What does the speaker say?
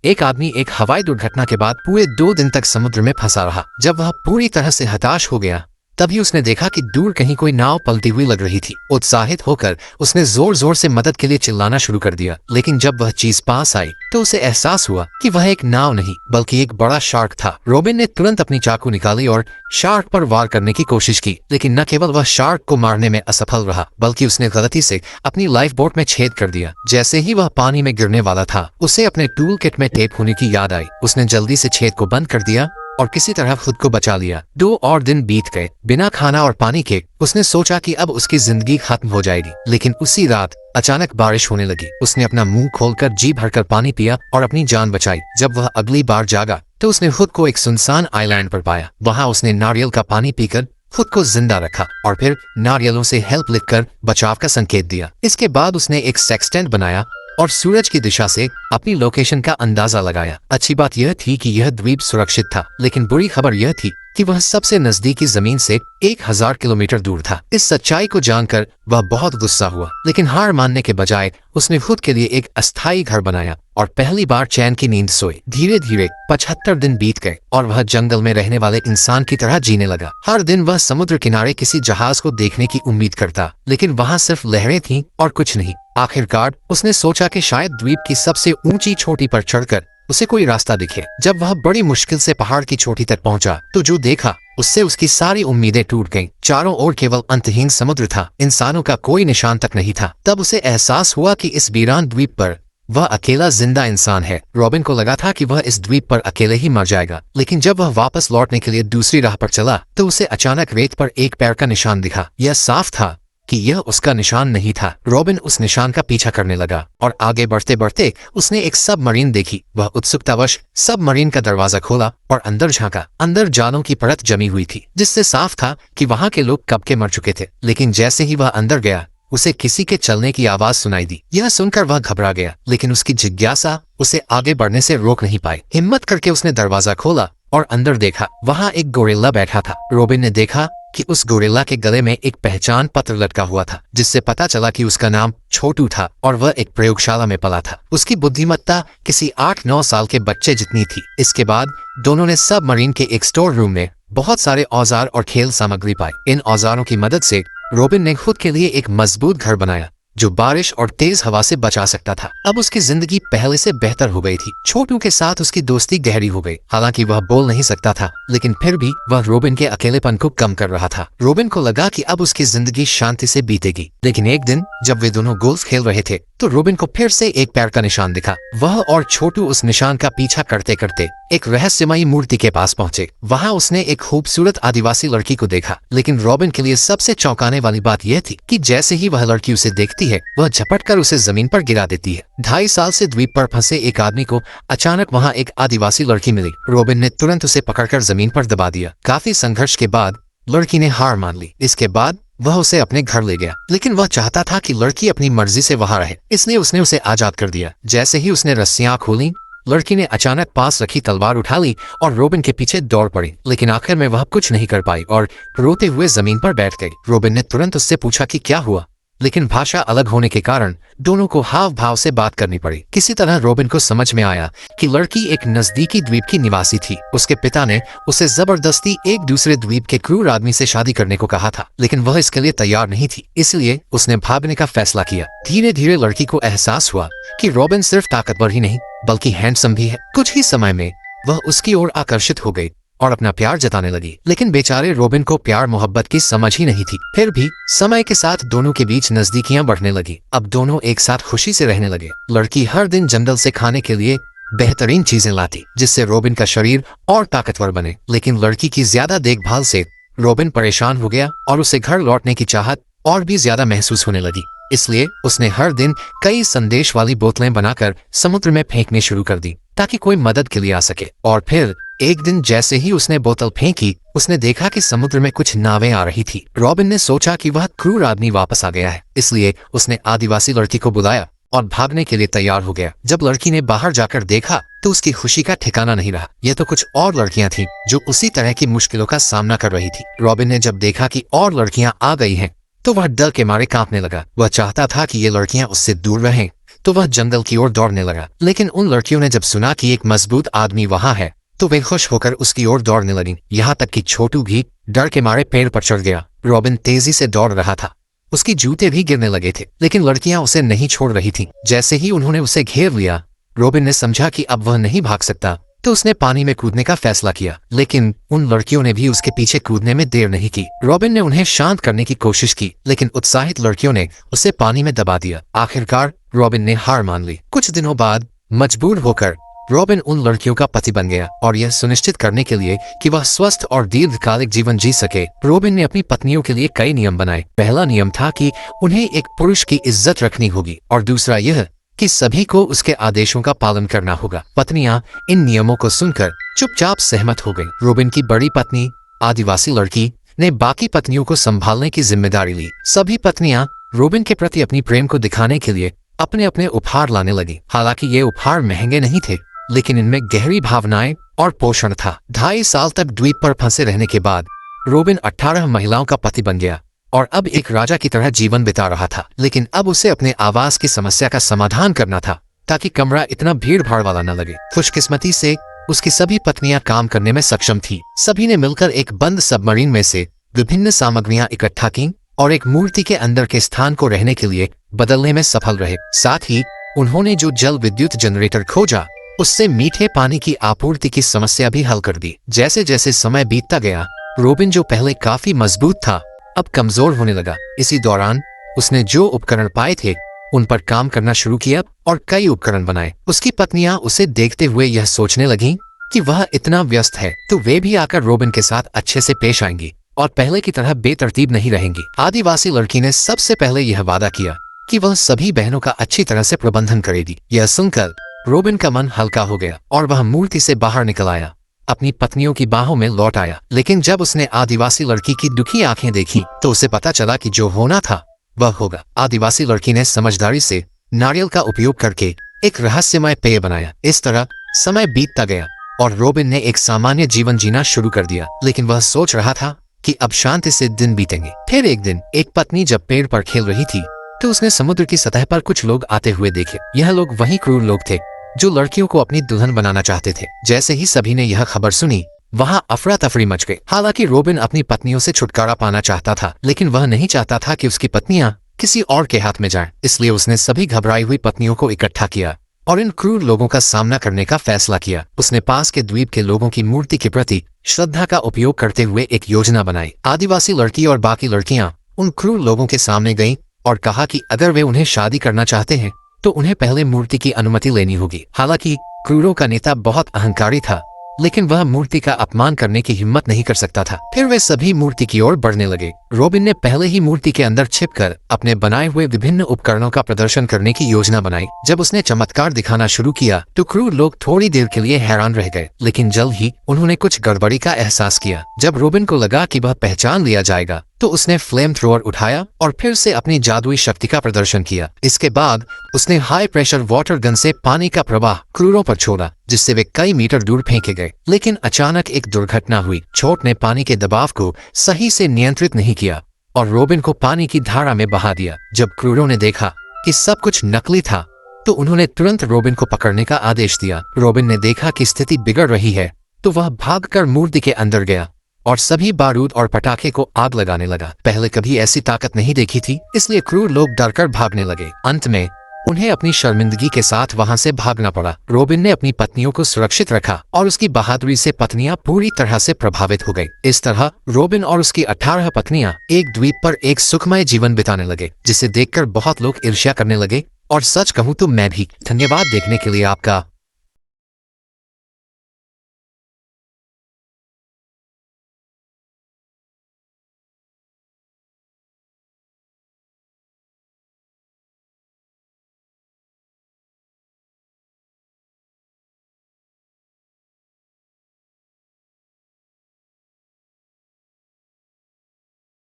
एक आदमी एक हवाई दुर्घटना के बाद पूरे 2 दिन तक समुद्र में फंसा रहा। जब वह पूरी तरह से हताश हो गया तभी उसने देखा कि दूर कहीं कोई नाव पलटी हुई लग रही थी। उत्साहित होकर उसने जोर जोर से मदद के लिए चिल्लाना शुरू कर दिया, लेकिन जब वह चीज पास आई तो उसे एहसास हुआ कि वह एक नाव नहीं बल्कि एक बड़ा शार्क था। रॉबिन ने तुरंत अपनी चाकू निकाली और शार्क पर वार करने की कोशिश की, लेकिन न केवल वह शार्क को मारने में असफल रहा बल्कि उसने गलती से अपनी लाइफ बोट में छेद कर दिया। जैसे ही वह पानी में गिरने वाला था उसे अपने टूल किट में टेप होने की याद आई। उसने जल्दी से छेद को बंद कर दिया और किसी तरह खुद को बचा लिया। 2 और दिन बीत गए बिना खाना और पानी के। उसने सोचा कि अब उसकी जिंदगी खत्म हो जाएगी, लेकिन उसी रात अचानक बारिश होने लगी। उसने अपना मुंह खोलकर जी भरकर पानी पिया और अपनी जान बचाई। जब वह अगली बार जागा तो उसने खुद को एक सुनसान आइलैंड पर पाया। वहां उसने नारियल का पानी पीकर खुद को जिंदा रखा और फिर नारियलों से हेल्प लिखकर बचाव का संकेत दिया। इसके बाद उसने एक सेक्सटेंट बनाया और सूरज की दिशा से अपनी लोकेशन का अंदाजा लगाया। अच्छी बात यह थी कि यह द्वीप सुरक्षित था, लेकिन बुरी खबर यह थी कि वह सबसे नजदीकी जमीन से 1000 किलोमीटर दूर था। इस सच्चाई को जानकर वह बहुत गुस्सा हुआ, लेकिन हार मानने के बजाय उसने खुद के लिए एक अस्थायी घर बनाया और पहली बार चैन की नींद सोई। धीरे धीरे 75 दिन बीत गए और वह जंगल में रहने वाले इंसान की तरह जीने लगा। हर दिन वह समुद्र किनारे किसी जहाज को देखने की उम्मीद करता, लेकिन वहाँ सिर्फ लहरें थीं और कुछ नहीं। आखिरकार उसने सोचा कि शायद द्वीप की सबसे ऊंची चोटी पर चढ़कर उसे कोई रास्ता दिखे। जब वह बड़ी मुश्किल से पहाड़ की चोटी तक पहुंचा तो जो देखा उससे उसकी सारी उम्मीदें टूट गईं। चारों ओर केवल अंतहीन समुद्र था, इंसानों का कोई निशान तक नहीं था। तब उसे एहसास हुआ कि इस वीरान द्वीप पर वह अकेला जिंदा इंसान है। रॉबिन को लगा था कि वह इस द्वीप पर अकेले ही मर जाएगा, लेकिन जब वह वापस लौटने के लिए दूसरी राह पर चला तो उसे अचानक रेत पर एक पैर का निशान दिखा। यह साफ था कि यह उसका निशान नहीं था। रॉबिन उस निशान का पीछा करने लगा और आगे बढ़ते बढ़ते उसने एक सबमरीन देखी। वह उत्सुकतावश सबमरीन का दरवाजा खोला और अंदर झांका। अंदर जालों की परत जमी हुई थी, जिससे साफ था कि वहां के लोग कब के मर चुके थे। लेकिन जैसे ही वह अंदर गया उसे किसी के चलने की आवाज सुनाई दी। यह सुनकर वह घबरा गया, लेकिन उसकी जिज्ञासा उसे आगे बढ़ने से रोक नहीं पाई। हिम्मत करके उसने दरवाजा खोला और अंदर देखा। वहां एक गोरिल्ला बैठा था। रॉबिन ने देखा कि उस गोरिल्ला के गले में एक पहचान पत्र लटका हुआ था, जिससे पता चला कि उसका नाम छोटू था और वह एक प्रयोगशाला में पला था। उसकी बुद्धिमत्ता किसी 8-9 साल के बच्चे जितनी थी। इसके बाद दोनों ने सबमरीन के एक स्टोर रूम में बहुत सारे औजार और खेल सामग्री पाई। इन औजारों की मदद से रॉबिन ने खुद के लिए एक मजबूत घर बनाया जो बारिश और तेज हवा से बचा सकता था। अब उसकी जिंदगी पहले से बेहतर हो गई थी। छोटू के साथ उसकी दोस्ती गहरी हो गई। हालांकि वह बोल नहीं सकता था, लेकिन फिर भी वह रॉबिन के अकेलेपन को कम कर रहा था। रॉबिन को लगा कि अब उसकी जिंदगी शांति से बीतेगी। लेकिन एक दिन जब वे दोनों गोल्फ खेल रहे थे तो रॉबिन को फिर से एक पैर का निशान दिखा। वह और छोटू उस निशान का पीछा करते करते एक रहस्यमयी मूर्ति के पास पहुंचे। वहां उसने एक खूबसूरत आदिवासी लड़की को देखा, लेकिन रॉबिन के लिए सबसे चौंकाने वाली बात यह थी कि जैसे ही वह लड़की उसे देखती है वह झपटकर उसे जमीन पर गिरा देती है। 2.5 साल से द्वीप पर फंसे एक आदमी को अचानक वहां एक आदिवासी लड़की मिली। रॉबिन ने तुरंत उसे पकड़कर जमीन पर दबा दिया। काफी संघर्ष के बाद लड़की ने हार मान ली। इसके बाद वह उसे अपने घर ले गया, लेकिन वह चाहता था कि लड़की अपनी मर्जी से वहां रहे, इसलिए उसने उसे आजाद कर दिया। जैसे ही उसने रस्सियां खोली लड़की ने अचानक पास रखी तलवार उठा ली और रॉबिन के पीछे दौड़ पड़ी, लेकिन आखिर में वह कुछ नहीं कर पाई और रोते हुए जमीन पर बैठ गई। रॉबिन ने तुरंत उससे पूछा कि क्या हुआ, लेकिन भाषा अलग होने के कारण दोनों को हाव भाव से बात करनी पड़ी। किसी तरह रॉबिन को समझ में आया कि लड़की एक नजदीकी द्वीप की निवासी थी। उसके पिता ने उसे जबरदस्ती एक दूसरे द्वीप के क्रूर आदमी से शादी करने को कहा था, लेकिन वह इसके लिए तैयार नहीं थी, इसलिए उसने भागने का फैसला किया। धीरे धीरे लड़की को एहसास हुआ कि रॉबिन सिर्फ ताकतवर ही नहीं बल्कि हैंडसम भी है। कुछ ही समय में वह उसकी ओर आकर्षित हो गई और अपना प्यार जताने लगी, लेकिन बेचारे रॉबिन को प्यार मोहब्बत की समझ ही नहीं थी। फिर भी समय के साथ दोनों के बीच नजदीकियां बढ़ने लगी। अब दोनों एक साथ खुशी से रहने लगे। लड़की हर दिन जंगल से खाने के लिए बेहतरीन चीजें लाती, जिससे रॉबिन का शरीर और ताकतवर बने। लेकिन लड़की की ज्यादा देखभाल से रॉबिन परेशान हो गया और उसे घर लौटने की चाहत और भी ज्यादा महसूस होने लगी। इसलिए उसने हर दिन कई संदेश वाली बोतलें बनाकर समुद्र में फेंकनी शुरू कर दी ताकि कोई मदद के लिए आ सके। और फिर एक दिन जैसे ही उसने बोतल फेंकी उसने देखा कि समुद्र में कुछ नावें आ रही थी। रॉबिन ने सोचा कि वह क्रूर आदमी वापस आ गया है, इसलिए उसने आदिवासी लड़की को बुलाया और भागने के लिए तैयार हो गया। जब लड़की ने बाहर जाकर देखा तो उसकी खुशी का ठिकाना नहीं रहा। यह तो कुछ और लड़कियां थीं जो उसी तरह की मुश्किलों का सामना कर रही थी। रॉबिन ने जब देखा कि और लड़कियां आ गई हैं तो वह डर के मारे कांपने लगा। वह चाहता था कि ये लड़कियां उससे दूर रहें तो वह जंगल की ओर दौड़ने लगा। लेकिन उन लड़कियों ने जब सुना कि एक मजबूत आदमी वहां है तो वे खुश होकर उसकी ओर दौड़ने लगी। यहाँ तक कि छोटू भी डर के मारे पेड़ पर चढ़ गया। रॉबिन तेजी से दौड़ रहा था, उसकी जूते भी गिरने लगे थे, लेकिन लड़कियां उसे नहीं छोड़ रही थीं। जैसे ही उन्होंने उसे घेर लिया, रॉबिन ने समझा कि अब वह नहीं भाग सकता, तो उसने पानी में कूदने का फैसला किया। लेकिन उन लड़कियों ने भी उसके पीछे कूदने में देर नहीं की। रॉबिन ने उन्हें शांत करने की कोशिश की, लेकिन उत्साहित लड़कियों ने उसे पानी में दबा दिया। आखिरकार रॉबिन ने हार मान ली। कुछ दिनों बाद मजबूर होकर रॉबिन उन लड़कियों का पति बन गया, और यह सुनिश्चित करने के लिए कि वह स्वस्थ और दीर्घकालिक जीवन जी सके, रॉबिन ने अपनी पत्नियों के लिए कई नियम बनाए। पहला नियम था कि उन्हें एक पुरुष की इज्जत रखनी होगी, और दूसरा यह कि सभी को उसके आदेशों का पालन करना होगा। पत्नियां इन नियमों को सुनकर चुपचाप सहमत हो गईं। रॉबिन की बड़ी पत्नी, आदिवासी लड़की, ने बाकी पत्नियों को संभालने की जिम्मेदारी ली। सभी पत्नियां रॉबिन के प्रति अपनी प्रेम को दिखाने के लिए अपने अपने उपहार लाने लगी। हालांकि ये उपहार महंगे नहीं थे, लेकिन इनमें गहरी भावनाएं और पोषण था। 2.5 साल तक द्वीप पर फंसे रहने के बाद रॉबिन 18 महिलाओं का पति बन गया और अब एक राजा की तरह जीवन बिता रहा था। लेकिन अब उसे अपने आवास की समस्या का समाधान करना था, ताकि कमरा इतना भीड़ भाड़ वाला न लगे। खुशकिस्मती से उसकी सभी पत्नियां काम करने में सक्षम थी। सभी ने मिलकर एक बंद सबमरीन में से विभिन्न सामग्रियां इकट्ठा की और एक मूर्ति के अंदर के स्थान को रहने के लिए बदलने में सफल रहे। साथ ही उन्होंने जो जल विद्युत जनरेटर खोजा, उससे मीठे पानी की आपूर्ति की समस्या भी हल कर दी। जैसे जैसे समय बीतता गया, रॉबिन जो पहले काफी मजबूत था, अब कमजोर होने लगा। इसी दौरान उसने जो उपकरण पाए थे उन पर काम करना शुरू किया और कई उपकरण बनाए। उसकी पत्नियां उसे देखते हुए यह सोचने लगीं कि वह इतना व्यस्त है तो वे भी आकर रॉबिन के साथ अच्छे से पेश आएंगी और पहले की तरह बेतरतीब नहीं रहेंगी। आदिवासी लड़की ने सबसे पहले यह वादा किया कि वह सभी बहनों का अच्छी तरह से प्रबंधन करेगी। यह सुनकर रॉबिन का मन हल्का हो गया और वह मूर्ति से बाहर निकल आया, अपनी पत्नियों की बाहों में लौट आया। लेकिन जब उसने आदिवासी लड़की की दुखी आंखें देखी तो उसे पता चला कि जो होना था वह होगा। आदिवासी लड़की ने समझदारी से नारियल का उपयोग करके एक रहस्यमय पेय बनाया। इस तरह समय बीतता गया और रॉबिन ने एक सामान्य जीवन जीना शुरू कर दिया। लेकिन वह सोच रहा था कि अब शांति से दिन बीतेंगे। फिर एक दिन एक पत्नी जब पेड़ पर खेल रही थी तो उसने समुद्र की सतह पर कुछ लोग आते हुए देखे। यह लोग वही क्रूर लोग थे जो लड़कियों को अपनी दुल्हन बनाना चाहते थे। जैसे ही सभी ने यह खबर सुनी, वहां अफरा तफरी मच गई। हालांकि रॉबिन अपनी पत्नियों से छुटकारा पाना चाहता था, लेकिन वह नहीं चाहता था कि उसकी पत्नियां किसी और के हाथ में जाएं। इसलिए उसने सभी घबराई हुई पत्नियों को इकट्ठा किया और इन क्रूर लोगों का सामना करने का फैसला किया। उसने पास के द्वीप के लोगों की मूर्ति के प्रति श्रद्धा का उपयोग करते हुए एक योजना बनाई। आदिवासी लड़की और बाकी लड़कियां उन क्रूर लोगों के सामने गईं और कहा कि अगर वे उन्हें शादी करना चाहते हैं तो उन्हें पहले मूर्ति की अनुमति लेनी होगी। हालांकि क्रूरों का नेता बहुत अहंकारी था, लेकिन वह मूर्ति का अपमान करने की हिम्मत नहीं कर सकता था। फिर वे सभी मूर्ति की ओर बढ़ने लगे। रॉबिन ने पहले ही मूर्ति के अंदर छिपकर अपने बनाए हुए विभिन्न उपकरणों का प्रदर्शन करने की योजना बनाई। जब उसने चमत्कार दिखाना शुरू किया तो क्रूर लोग थोड़ी देर के लिए हैरान रह गए, लेकिन जल्द ही उन्होंने कुछ गड़बड़ी का एहसास किया। जब रॉबिन को लगा कि वह पहचान लिया जाएगा तो उसने फ्लेम थ्रोअर उठाया और फिर से अपनी जादुई शक्ति का प्रदर्शन किया। इसके बाद उसने हाई प्रेशर वाटर गन से पानी का प्रवाह क्रूरों पर छोड़ा, जिससे वे कई मीटर दूर फेंके गए। लेकिन अचानक एक दुर्घटना हुई। चोट ने पानी के दबाव को सही से नियंत्रित नहीं किया और रॉबिन को पानी की धारा में बहा दिया। जब क्रूरों ने देखा कि सब कुछ नकली था तो उन्होंने तुरंत रॉबिन को पकड़ने का आदेश दिया। रॉबिन ने देखा कि स्थिति बिगड़ रही है तो वह भागकर मूर्ति के अंदर गया और सभी बारूद और पटाखे को आग लगाने लगा। पहले कभी ऐसी ताकत नहीं देखी थी, इसलिए क्रूर लोग डरकर भागने लगे। अंत में उन्हें अपनी शर्मिंदगी के साथ वहां से भागना पड़ा। रॉबिन ने अपनी पत्नियों को सुरक्षित रखा और उसकी बहादुरी से पत्नियां पूरी तरह से प्रभावित हो गई। इस तरह रॉबिन और उसकी 18 पत्नियां एक द्वीप पर एक सुखमय जीवन बिताने लगे, जिसे देखकर बहुत लोग ईर्ष्या करने लगे। और सच कहूं तो मैं भी। धन्यवाद देखने के लिए आपका।